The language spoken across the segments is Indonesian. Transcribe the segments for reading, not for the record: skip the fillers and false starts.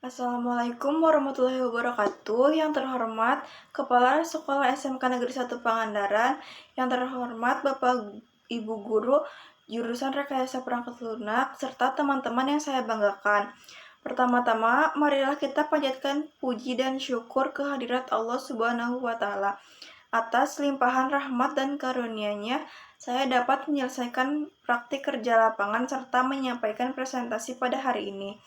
Assalamualaikum warahmatullahi wabarakatuh. Yang terhormat Kepala Sekolah SMK Negeri 1 Pangandaran, yang terhormat Bapak Ibu Guru jurusan Rekayasa Perangkat Lunak, serta teman-teman yang saya banggakan. Pertama-tama, marilah kita panjatkan puji dan syukur kehadirat Allah Subhanahu wa Ta'ala. Atas limpahan rahmat dan karunia-Nya, saya dapat menyelesaikan praktik kerja lapangan serta menyampaikan presentasi pada hari ini.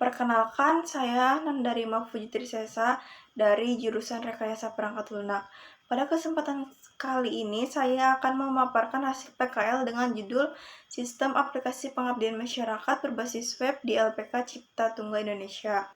Perkenalkan, saya Nandarima Pujitrisesa dari jurusan Rekayasa Perangkat Lunak. Pada kesempatan kali ini, saya akan memaparkan hasil PKL dengan judul Sistem Aplikasi Pengabdian Masyarakat Berbasis Web di LPK Cipta Tunggal Indonesia.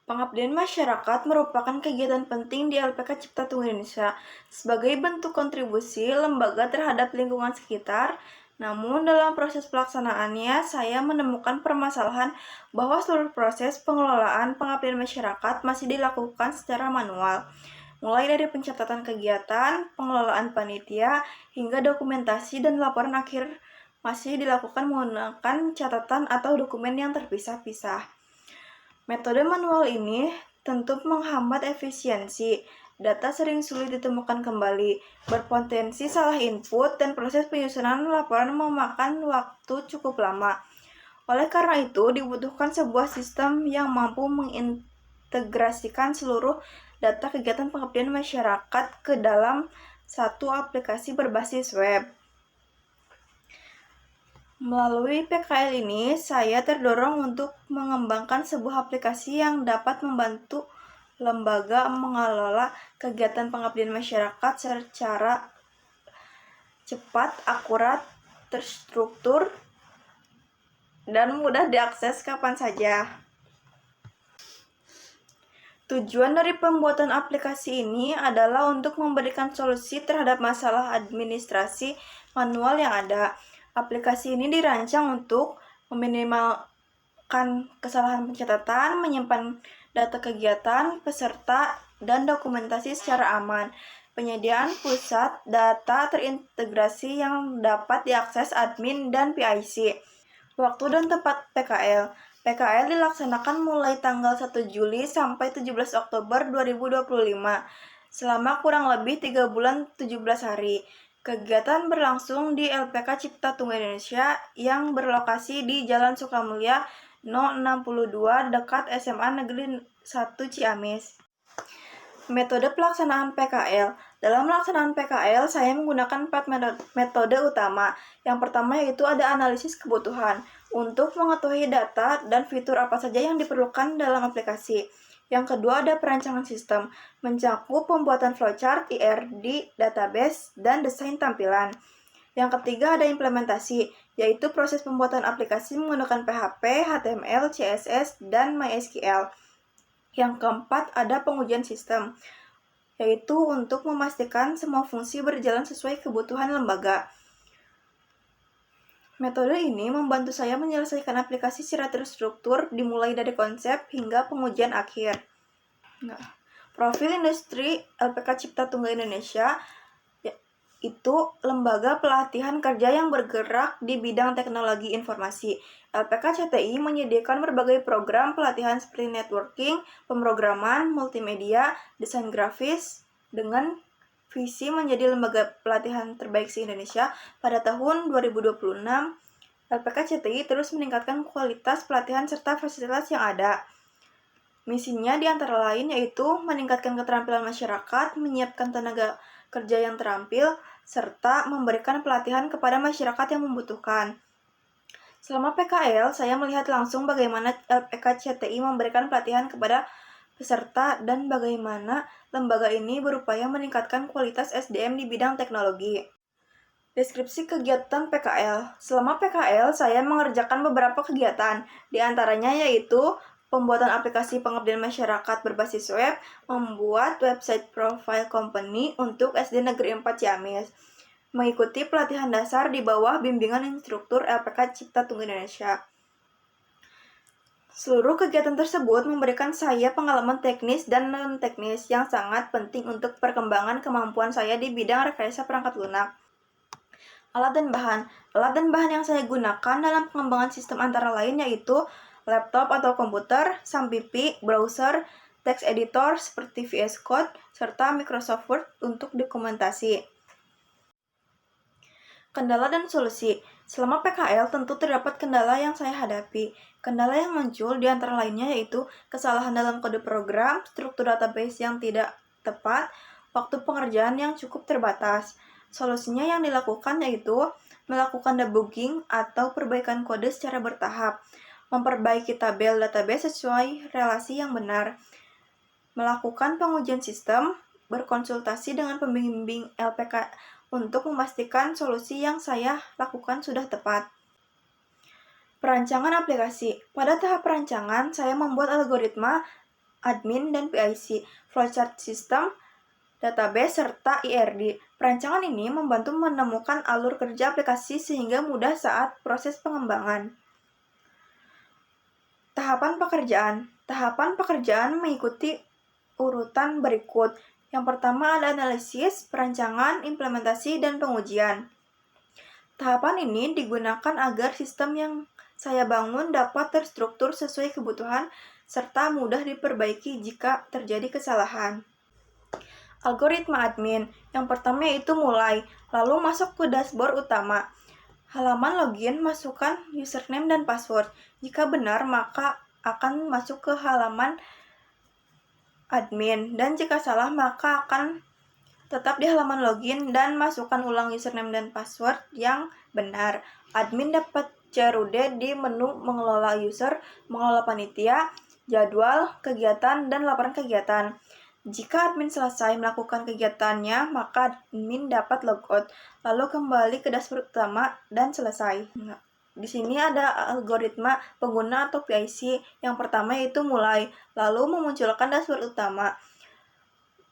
Pengabdian masyarakat merupakan kegiatan penting di LPK Cipta Tunggal Indonesia sebagai bentuk kontribusi lembaga terhadap lingkungan sekitar. Namun, dalam proses pelaksanaannya, saya menemukan permasalahan bahwa seluruh proses pengelolaan pengabdian masyarakat masih dilakukan secara manual, mulai dari pencatatan kegiatan, pengelolaan panitia, hingga dokumentasi dan laporan akhir masih dilakukan menggunakan catatan atau dokumen yang terpisah-pisah. Metode manual ini tentu menghambat efisiensi. Data sering sulit ditemukan kembali, berpotensi salah input, dan proses penyusunan laporan memakan waktu cukup lama. Oleh karena itu, dibutuhkan sebuah sistem yang mampu mengintegrasikan seluruh data kegiatan pengabdian masyarakat ke dalam satu aplikasi berbasis web. Melalui PKL ini, saya terdorong untuk mengembangkan sebuah aplikasi yang dapat membantu lembaga mengelola kegiatan pengabdian masyarakat secara cepat, akurat, terstruktur, dan mudah diakses kapan saja. Tujuan dari pembuatan aplikasi ini adalah untuk memberikan solusi terhadap masalah administrasi manual yang ada. Aplikasi ini dirancang untuk meminimalkan kesalahan pencatatan, menyimpan data kegiatan, peserta, dan dokumentasi secara aman. Penyediaan pusat data terintegrasi yang dapat diakses admin dan PIC. Waktu dan tempat PKL. PKL dilaksanakan mulai tanggal 1 Juli sampai 17 Oktober 2025, selama kurang lebih 3 bulan 17 hari. Kegiatan berlangsung di LPK Cipta Tunggal Indonesia yang berlokasi di Jalan Sukamulya No. 62 dekat SMA Negeri 1 Ciamis. Metode pelaksanaan PKL. Dalam pelaksanaan PKL, saya menggunakan 4 metode utama. Yang pertama yaitu ada analisis kebutuhan, untuk mengetahui data dan fitur apa saja yang diperlukan dalam aplikasi. Yang kedua ada perancangan sistem, mencakup pembuatan flowchart, IRD, database, dan desain tampilan. Yang ketiga ada implementasi, yaitu proses pembuatan aplikasi menggunakan PHP, HTML, CSS, dan MySQL. Yang keempat ada pengujian sistem, yaitu untuk memastikan semua fungsi berjalan sesuai kebutuhan lembaga. Metode ini membantu saya menyelesaikan aplikasi secara terstruktur dimulai dari konsep hingga pengujian akhir. Profil industri LPK Cipta Tunggal Indonesia itu lembaga pelatihan kerja yang bergerak di bidang teknologi informasi. LPK CTI menyediakan berbagai program pelatihan seperti networking, pemrograman, multimedia, desain grafis, dengan visi menjadi lembaga pelatihan terbaik se-Indonesia. Pada tahun 2026, LPK CTI terus meningkatkan kualitas pelatihan serta fasilitas yang ada. Misinya di antara lain yaitu meningkatkan keterampilan masyarakat, menyiapkan tenaga kerja yang terampil, serta memberikan pelatihan kepada masyarakat yang membutuhkan. Selama PKL, saya melihat langsung bagaimana LPK CTI memberikan pelatihan kepada peserta dan bagaimana lembaga ini berupaya meningkatkan kualitas SDM di bidang teknologi. Deskripsi kegiatan PKL. Selama PKL, saya mengerjakan beberapa kegiatan, di antaranya yaitu pembuatan aplikasi pengabdian masyarakat berbasis web, membuat website profile company untuk SD Negeri 4 Ciamis, mengikuti pelatihan dasar di bawah bimbingan instruktur LPK Cipta Tunggal Indonesia. Seluruh kegiatan tersebut memberikan saya pengalaman teknis dan non-teknis yang sangat penting untuk perkembangan kemampuan saya di bidang rekayasa perangkat lunak. Alat dan bahan yang saya gunakan dalam pengembangan sistem antara lain yaitu laptop atau komputer, Sampipi, browser, text editor seperti VS Code, serta Microsoft Word untuk dokumentasi. Kendala dan solusi. Selama PKL tentu terdapat kendala yang saya hadapi. Kendala yang muncul di antara lainnya yaitu kesalahan dalam kode program, struktur database yang tidak tepat, waktu pengerjaan yang cukup terbatas. Solusinya yang dilakukan yaitu melakukan debugging atau perbaikan kode secara bertahap, memperbaiki tabel database sesuai relasi yang benar, melakukan pengujian sistem, berkonsultasi dengan pembimbing LPK untuk memastikan solusi yang saya lakukan sudah tepat. Perancangan aplikasi. Pada tahap perancangan, saya membuat algoritma, admin, dan PIC, flowchart sistem, database, serta IRD. Perancangan ini membantu menemukan alur kerja aplikasi sehingga mudah saat proses pengembangan. Tahapan pekerjaan. Tahapan pekerjaan mengikuti urutan berikut. Yang pertama ada analisis, perancangan, implementasi, dan pengujian. Tahapan ini digunakan agar sistem yang saya bangun dapat terstruktur sesuai kebutuhan serta mudah diperbaiki jika terjadi kesalahan. Algoritma admin. Yang pertama yaitu mulai, lalu masuk ke dashboard utama. Halaman login, masukkan username dan password. Jika benar, maka akan masuk ke halaman admin, dan jika salah, maka akan tetap di halaman login dan masukkan ulang username dan password yang benar. Admin dapat CRUD di menu mengelola user, mengelola panitia, jadwal, kegiatan, dan laporan kegiatan. Jika admin selesai melakukan kegiatannya, maka admin dapat logout, lalu kembali ke dashboard utama dan selesai. Di sini ada algoritma pengguna atau PIC. Yang pertama yaitu mulai, lalu memunculkan dashboard utama.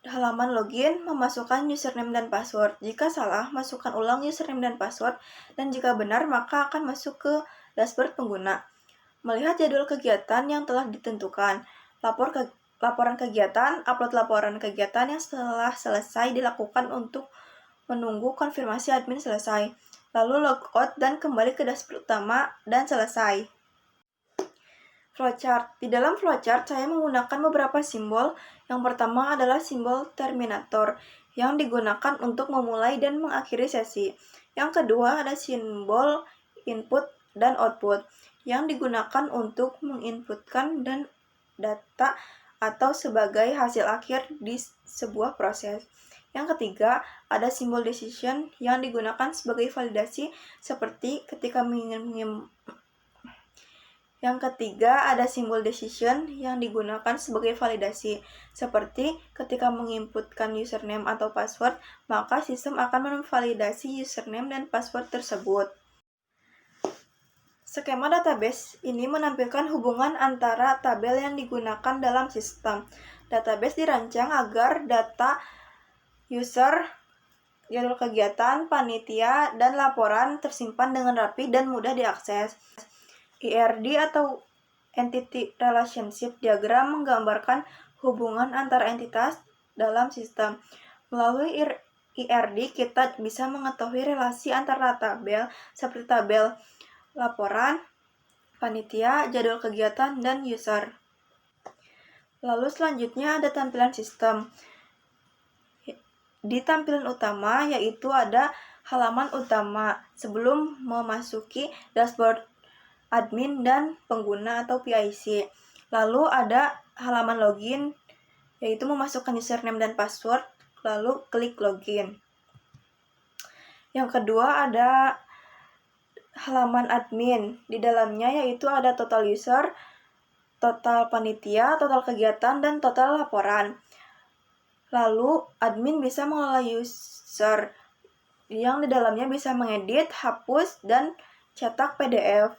Halaman login, memasukkan username dan password. Jika salah, masukkan ulang username dan password, dan jika benar, maka akan masuk ke dashboard pengguna. Melihat jadwal kegiatan yang telah ditentukan. Laporan kegiatan, upload laporan kegiatan yang setelah selesai dilakukan untuk menunggu konfirmasi admin selesai. Lalu logout dan kembali ke dashboard utama dan selesai. Flowchart. Di dalam flowchart, saya menggunakan beberapa simbol. Yang pertama adalah simbol terminator, yang digunakan untuk memulai dan mengakhiri sesi. Yang kedua ada simbol input dan output, yang digunakan untuk menginputkan dan data atau sebagai hasil akhir di sebuah proses. Yang ketiga, ada simbol decision yang digunakan sebagai validasi seperti ketika Yang ketiga, ada simbol decision yang digunakan sebagai validasi. Seperti ketika menginputkan username atau password, maka sistem akan memvalidasi username dan password tersebut. Skema database ini menampilkan hubungan antara tabel yang digunakan dalam sistem. Database dirancang agar data user, jadwal kegiatan, panitia, dan laporan tersimpan dengan rapi dan mudah diakses. IRD atau Entity Relationship Diagram menggambarkan hubungan antara entitas dalam sistem. Melalui IRD, kita bisa mengetahui relasi antara tabel seperti tabel laporan, panitia, jadwal kegiatan, dan user. Lalu selanjutnya ada tampilan sistem. Di tampilan utama yaitu ada halaman utama sebelum memasuki dashboard admin dan pengguna atau PIC. Lalu ada halaman login, yaitu memasukkan username dan password, lalu klik login. Yang kedua ada halaman admin. Di dalamnya yaitu ada total user, total panitia, total kegiatan, dan total laporan. Lalu admin bisa mengelola user, yang di dalamnya bisa mengedit, hapus, dan cetak PDF.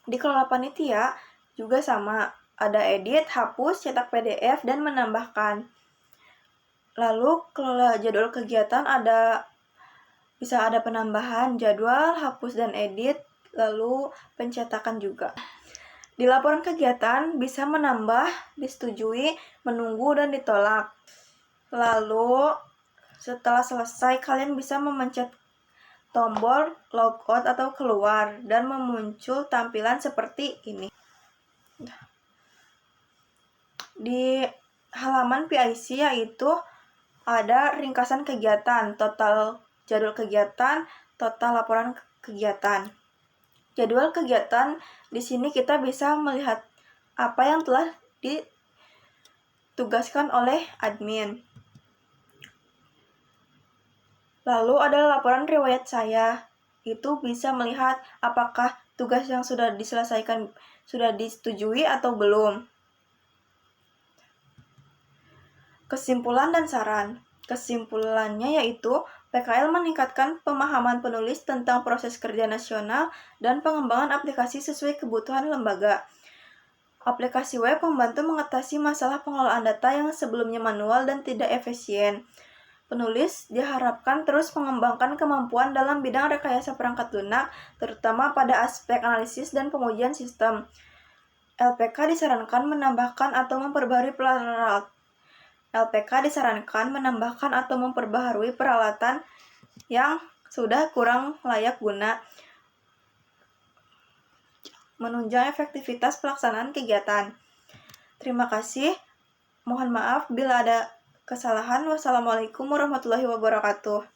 Di kelola panitia juga sama, ada edit, hapus, cetak PDF, dan menambahkan. Lalu kelola jadwal kegiatan bisa ada penambahan jadwal, hapus dan edit, lalu pencetakan juga. Di laporan kegiatan bisa menambah, disetujui, menunggu, dan ditolak. Lalu setelah selesai kalian bisa memencet tombol logout atau keluar dan memuncul tampilan seperti ini. Di halaman PIC yaitu ada ringkasan kegiatan, total jadwal kegiatan, total laporan kegiatan. Jadwal kegiatan di sini kita bisa melihat apa yang telah ditugaskan oleh admin. Lalu ada laporan riwayat saya. Itu bisa melihat apakah tugas yang sudah diselesaikan sudah disetujui atau belum. Kesimpulan dan saran. Kesimpulannya yaitu PKL meningkatkan pemahaman penulis tentang proses kerja nasional dan pengembangan aplikasi sesuai kebutuhan lembaga. Aplikasi web membantu mengatasi masalah pengelolaan data yang sebelumnya manual dan tidak efisien. Penulis diharapkan terus mengembangkan kemampuan dalam bidang rekayasa perangkat lunak, terutama pada aspek analisis dan pengujian sistem. LPK disarankan menambahkan atau memperbaharui peralatan yang sudah kurang layak guna, menunjang efektivitas pelaksanaan kegiatan. Terima kasih. Mohon maaf bila ada kesalahan. Wassalamualaikum warahmatullahi wabarakatuh.